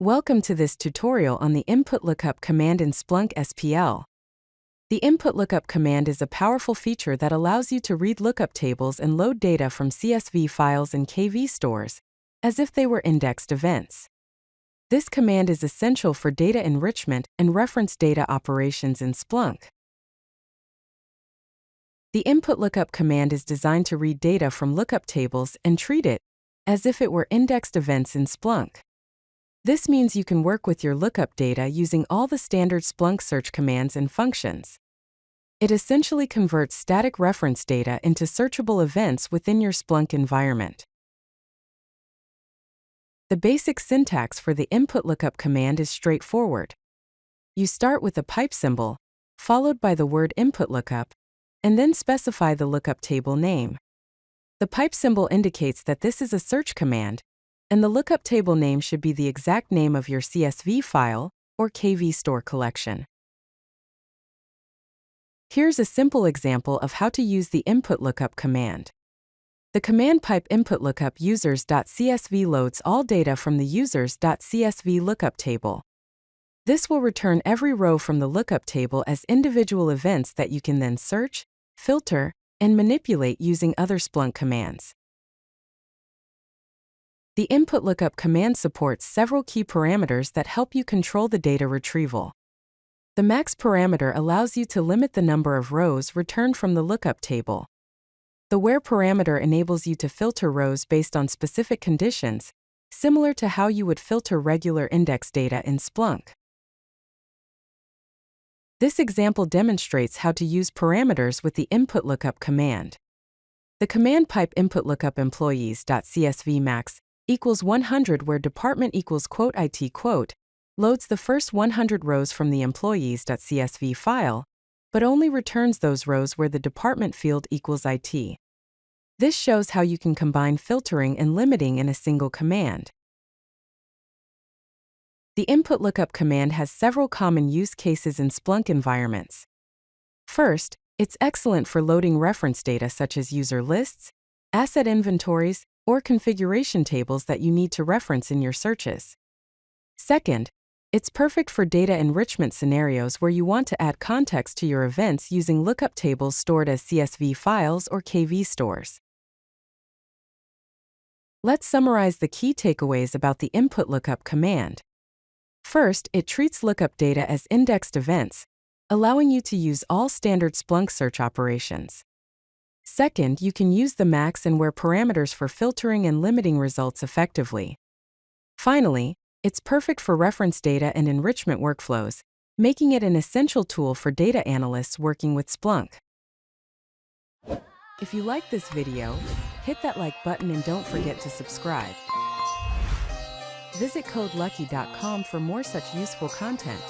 Welcome to this tutorial on the inputlookup command in Splunk SPL. The inputlookup command is a powerful feature that allows you to read lookup tables and load data from CSV files and KV stores, as if they were indexed events. This command is essential for data enrichment and reference data operations in Splunk. The inputlookup command is designed to read data from lookup tables and treat it as if it were indexed events in Splunk. This means you can work with your lookup data using all the standard Splunk search commands and functions. It essentially converts static reference data into searchable events within your Splunk environment. The basic syntax for the inputlookup command is straightforward. You start with a pipe symbol, followed by the word inputlookup, and then specify the lookup table name. The pipe symbol indicates that this is a search command, and the lookup table name should be the exact name of your CSV file or KV store collection. Here's a simple example of how to use the inputlookup command. The command pipe inputlookup users.csv loads all data from the users.csv lookup table. This will return every row from the lookup table as individual events that you can then search, filter, and manipulate using other Splunk commands. The inputlookup command supports several key parameters that help you control the data retrieval. The max parameter allows you to limit the number of rows returned from the lookup table. The where parameter enables you to filter rows based on specific conditions, similar to how you would filter regular index data in Splunk. This example demonstrates how to use parameters with the inputlookup command. The command pipe inputlookup employees.csv max equals 100 where department equals "IT" loads the first 100 rows from the employees.csv file, but only returns those rows where the department field equals IT. This shows how you can combine filtering and limiting in a single command. The inputlookup command has several common use cases in Splunk environments. First, it's excellent for loading reference data such as user lists, asset inventories, or configuration tables that you need to reference in your searches. Second, it's perfect for data enrichment scenarios where you want to add context to your events using lookup tables stored as CSV files or KV stores. Let's summarize the key takeaways about the inputlookup command. First, it treats lookup data as indexed events, allowing you to use all standard Splunk search operations. Second, you can use the max and where parameters for filtering and limiting results effectively. Finally, it's perfect for reference data and enrichment workflows, making it an essential tool for data analysts working with Splunk. If you like this video, hit that like button and don't forget to subscribe. Visit CodeLucky.com for more such useful content.